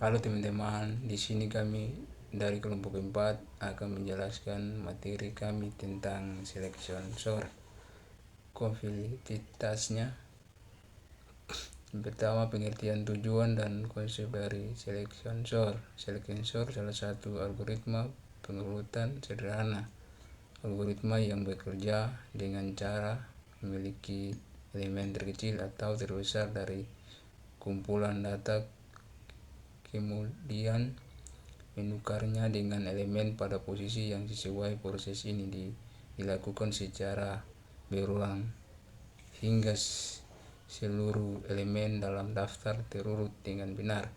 Halo teman-teman, di sini kami dari kelompok 4 akan menjelaskan materi kami tentang selection SOR. Konfliktivitasnya. Pertama, pengertian tujuan dan konsep dari selection SOR. Selection SOR salah satu algoritma pengurutan sederhana. Algoritma yang bekerja dengan cara memiliki elemen terkecil atau terbesar dari kumpulan data, kemudian menukarnya dengan elemen pada posisi yang sesuai. Proses ini dilakukan secara berulang hingga seluruh elemen dalam daftar terurut dengan benar.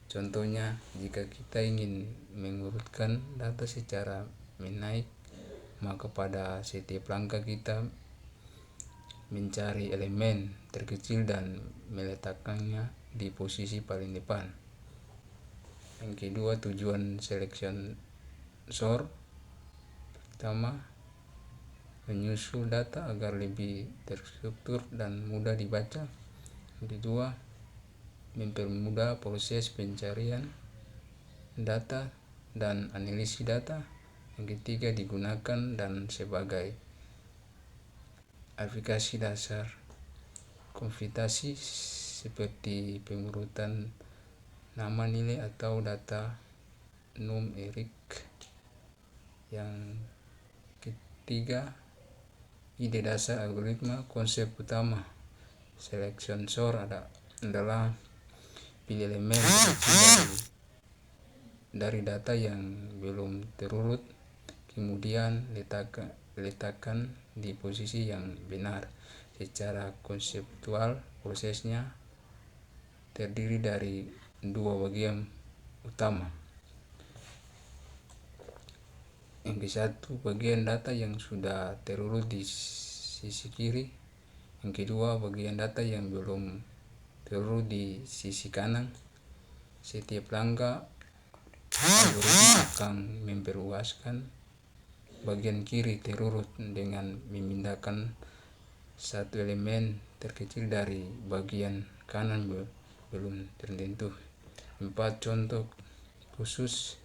Contohnya, jika kita ingin mengurutkan data secara menaik, maka pada setiap langkah kita mencari elemen terkecil dan meletakkannya di posisi paling depan. Yang kedua, tujuan selection SOR. Pertama, menyusul data agar lebih terstruktur dan mudah dibaca. Yang kedua, mempermudah proses pencarian data dan analisis data. Yang ketiga, digunakan dan sebagai aplikasi dasar komputasi seperti pengurutan nama, nilai, atau data numerik. Yang ketiga, ide dasar algoritma. Konsep utama selection SOR adalah pilih elemen dari data yang belum terurut, kemudian letakkan di posisi yang benar. Secara konseptual, prosesnya terdiri dari dua bagian utama. Yang ke satu, bagian data yang sudah terurut di sisi kiri. Yang kedua, bagian data yang belum terurut di sisi kanan. Setiap langkah algoritma akan memperluaskan bagian kiri terurut dengan memindahkan satu elemen terkecil dari bagian kanan belum tertentu. 4. Contoh khusus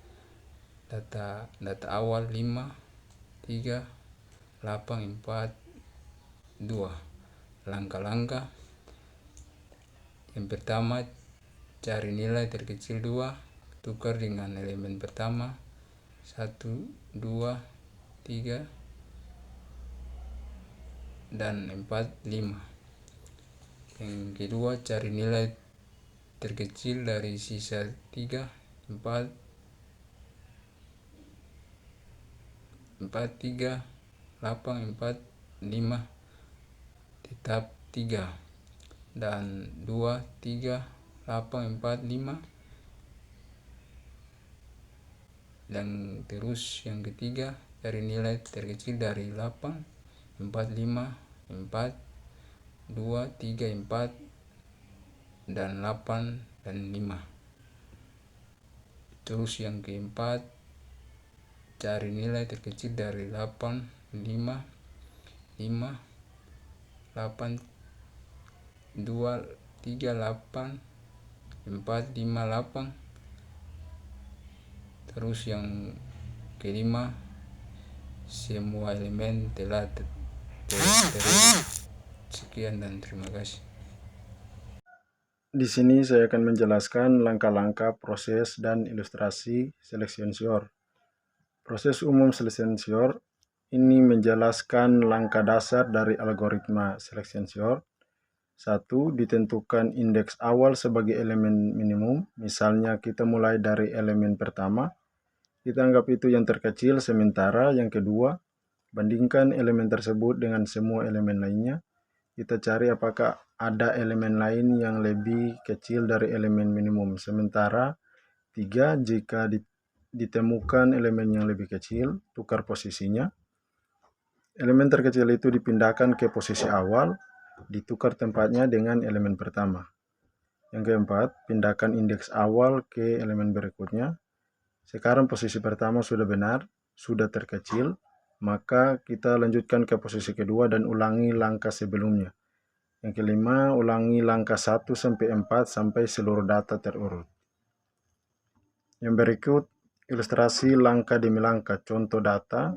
data awal 5, 3, 8, 4, 2. Langkah-langkah. Yang pertama, cari nilai terkecil 2, tukar dengan elemen pertama 1, 2, 3, dan 4, 5. Yang kedua, cari nilai terkecil dari sisa 3, 4, 3, 8, 4, 5, tetap 3, dan 2, 3, 8, 4, 5, dan terus. Yang ketiga, cari nilai terkecil dari 8, 4, 5, 4, 2, 3, 4, dan 8, dan 5. Terus yang keempat, cari nilai terkecil dari 8, 5, 5, 8, 2, 3, 8, 4, 5, 8. Terus yang kelima, semua elemen telah terurut. Sekian dan terima kasih. Di sini saya akan menjelaskan langkah-langkah proses dan ilustrasi selection SOR. Proses umum selection SOR ini menjelaskan langkah dasar dari algoritma selection SOR. 1. Ditentukan indeks awal sebagai elemen minimum. Misalnya kita mulai dari elemen pertama. Kita anggap itu yang terkecil, sementara yang kedua, bandingkan elemen tersebut dengan semua elemen lainnya. Kita cari apakah ada elemen lain yang lebih kecil dari elemen minimum. Sementara 3, jika ditemukan elemen yang lebih kecil, tukar posisinya. Elemen terkecil itu dipindahkan ke posisi awal, ditukar tempatnya dengan elemen pertama. Yang keempat, pindahkan indeks awal ke elemen berikutnya. Sekarang posisi pertama sudah benar, sudah terkecil, maka kita lanjutkan ke posisi kedua dan ulangi langkah sebelumnya. Yang kelima, ulangi langkah 1 sampai 4 sampai seluruh data terurut. Yang berikut ilustrasi langkah demi langkah contoh data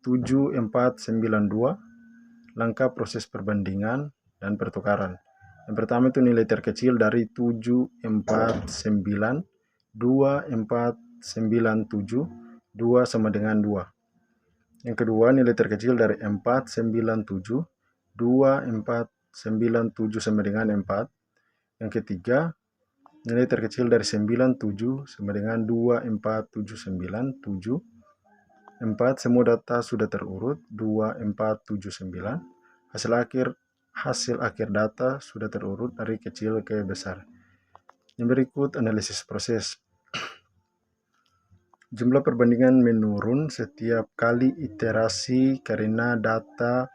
7492, langkah proses perbandingan dan pertukaran. Yang pertama itu nilai terkecil dari 749, 2497, 2 sama dengan 2. Yang kedua, nilai terkecil dari 497, 2497 sama dengan 4. Yang ketiga, nilai terkecil dari 97 sama dengan 2479, 7. 4. Semua data sudah terurut, 2479. Hasil akhir data sudah terurut dari kecil ke besar. Yang berikut analisis proses. Jumlah perbandingan menurun setiap kali iterasi karena data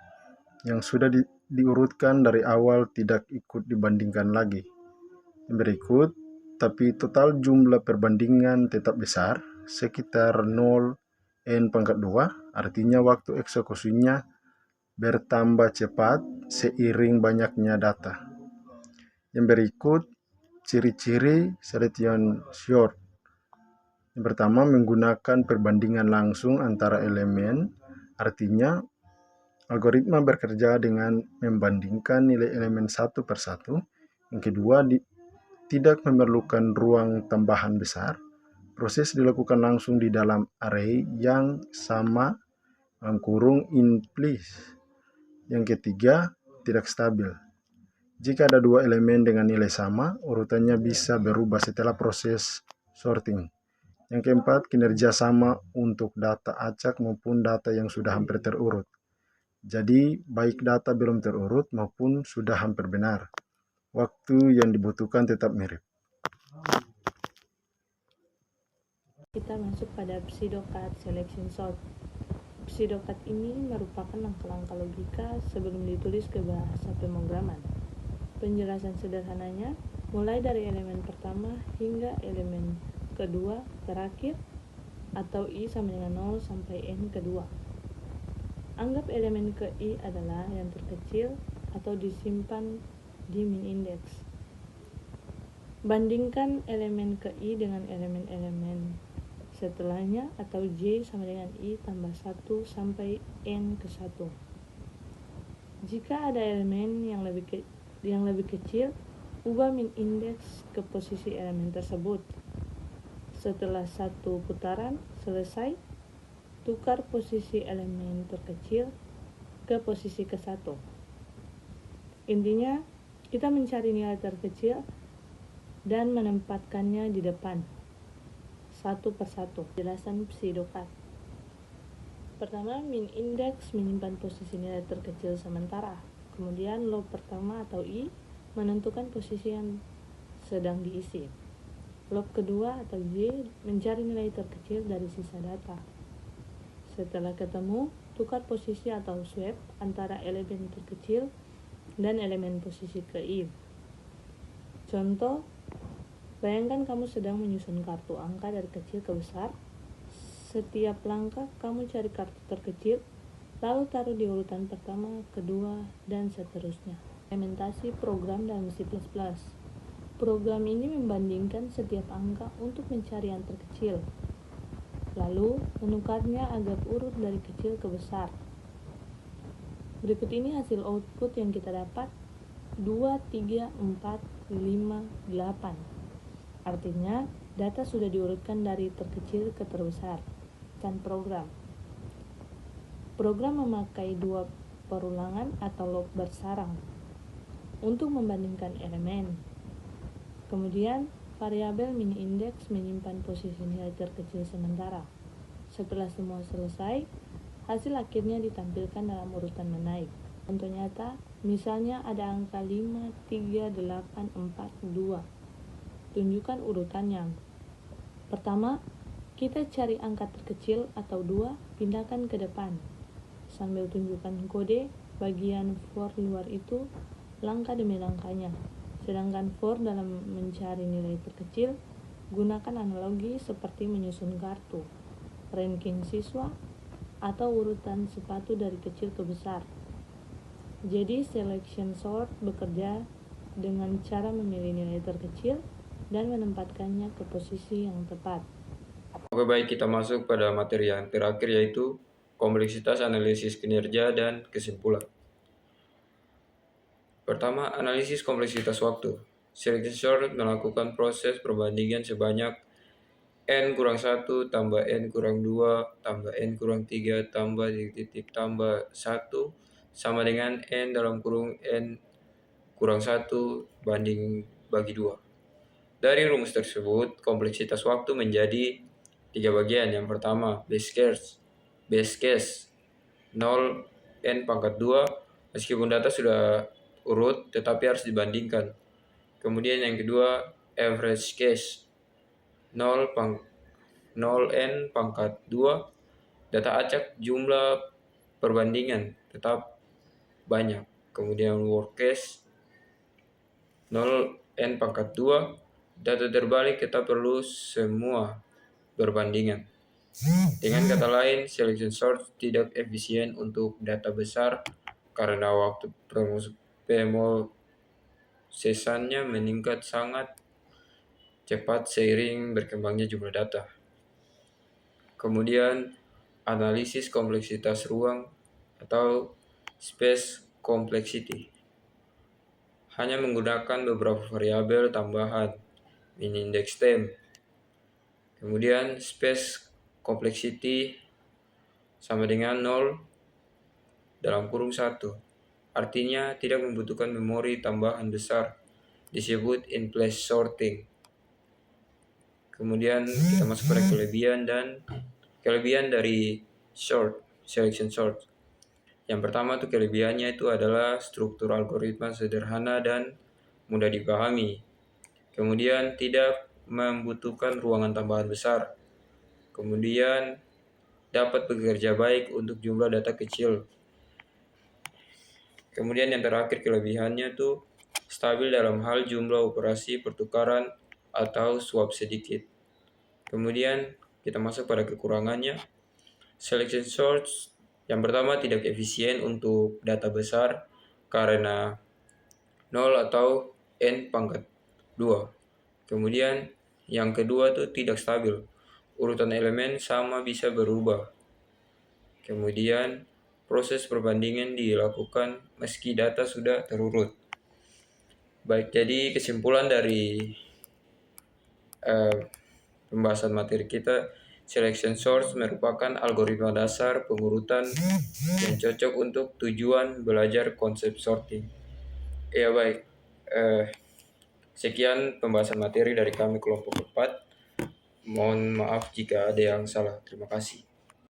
yang sudah diurutkan dari awal tidak ikut dibandingkan lagi. Yang berikut, tapi total jumlah perbandingan tetap besar, sekitar 0n², artinya waktu eksekusinya bertambah cepat seiring banyaknya data. Yang berikut, ciri-ciri selection sort. Yang pertama, menggunakan perbandingan langsung antara elemen, artinya algoritma bekerja dengan membandingkan nilai elemen satu per satu. Yang kedua, tidak memerlukan ruang tambahan besar. Proses dilakukan langsung di dalam array yang sama, in place. Yang ketiga, tidak stabil. Jika ada dua elemen dengan nilai sama, urutannya bisa berubah setelah proses sorting. Yang keempat, kinerja sama untuk data acak maupun data yang sudah hampir terurut. Jadi, baik data belum terurut maupun sudah hampir benar. Waktu yang dibutuhkan tetap mirip. Kita masuk pada pseudo-cut selection sort. Pseudo-cut ini merupakan langkah-langkah logika sebelum ditulis ke bahasa pemrograman. Penjelasan sederhananya, mulai dari elemen pertama hingga elemen kedua terakhir, atau i sama dengan 0 sampai n kedua. Anggap elemen ke i adalah yang terkecil atau disimpan di min index. Bandingkan elemen ke i dengan elemen-elemen setelahnya atau j sama dengan i tambah 1 sampai n ke 1. Jika ada elemen yang lebih kecil, ubah min index ke posisi elemen tersebut. Setelah satu putaran selesai, tukar posisi elemen terkecil ke posisi ke-1. Intinya, kita mencari nilai terkecil dan menempatkannya di depan, satu per satu. Penjelasan pseudo-cut. Pertama, min index menyimpan posisi nilai terkecil sementara. Kemudian loop pertama atau i menentukan posisi yang sedang diisi. Loop kedua atau j mencari nilai terkecil dari sisa data. Setelah ketemu, tukar posisi atau swap antara elemen terkecil dan elemen posisi ke i. Contoh, bayangkan kamu sedang menyusun kartu angka dari kecil ke besar. Setiap langkah kamu cari kartu terkecil, lalu taruh di urutan pertama, kedua, dan seterusnya. Implementasi program dalam C++. Program ini membandingkan setiap angka untuk mencari yang terkecil, lalu menukarnya agar urut dari kecil ke besar. Berikut ini hasil output yang kita dapat: 2, 3, 4, 5, 8. Artinya, data sudah diurutkan dari terkecil ke terbesar. Dan program memakai dua perulangan atau loop bersarang untuk membandingkan elemen. Kemudian, variabel min index menyimpan posisi nilai terkecil sementara. Setelah semua selesai, hasil akhirnya ditampilkan dalam urutan menaik. Contoh nyata, misalnya ada angka 5, 3, 8, 4, 2. Tunjukkan urutannya. Pertama, kita cari angka terkecil atau 2, pindahkan ke depan. Sambil tunjukkan kode, bagian for luar itu langkah demi langkahnya. Sedangkan for dalam mencari nilai terkecil, gunakan analogi seperti menyusun kartu, ranking siswa, atau urutan sepatu dari kecil ke besar. Jadi selection sort bekerja dengan cara memilih nilai terkecil dan menempatkannya ke posisi yang tepat. Oke, baik, kita masuk pada materi yang terakhir, yaitu kompleksitas, analisis kinerja, dan kesimpulan. Pertama, analisis kompleksitas waktu. Selection sort melakukan proses perbandingan sebanyak N-1 tambah N-2 tambah N-3 tambah titik tambah 1 sama dengan N dalam kurung N-1 banding bagi 2. Dari rumus tersebut, kompleksitas waktu menjadi 3 bagian. Yang pertama, base case 0 N pangkat 2, meskipun data sudah urut tetapi harus dibandingkan. Kemudian yang kedua, average case 0 N pangkat 2, data acak jumlah perbandingan tetap banyak. Kemudian worst case 0 N pangkat 2, data terbalik kita perlu semua berbandingan. Dengan kata lain, selection sort tidak efisien untuk data besar karena waktu pemosesannya meningkat sangat cepat seiring berkembangnya jumlah data. Kemudian, analisis kompleksitas ruang atau space complexity hanya menggunakan beberapa variabel tambahan, min index temp. Kemudian space complexity sama dengan 0 dalam kurung 1. Artinya tidak membutuhkan memori tambahan besar, disebut in place sorting. Kemudian kita masuk pada kelebihan dari selection sort. Yang pertama tuh kelebihannya itu adalah struktur algoritma sederhana dan mudah dipahami. Kemudian tidak membutuhkan ruangan tambahan besar. Kemudian dapat bekerja baik untuk jumlah data kecil. Kemudian yang terakhir kelebihannya tuh stabil dalam hal jumlah operasi pertukaran atau swap sedikit. Kemudian kita masuk pada kekurangannya. Selection sort yang pertama tidak efisien untuk data besar karena 0 atau N pangkat 2. Kemudian yang kedua itu tidak stabil. Urutan elemen sama bisa berubah. Kemudian proses perbandingan dilakukan meski data sudah terurut. Baik, jadi kesimpulan dari pembahasan materi kita, selection sort merupakan algoritma dasar pengurutan yang cocok untuk tujuan belajar konsep sorting. Ya baik, sekian pembahasan materi dari kami kelompok 4. Mohon maaf jika ada yang salah. Terima kasih.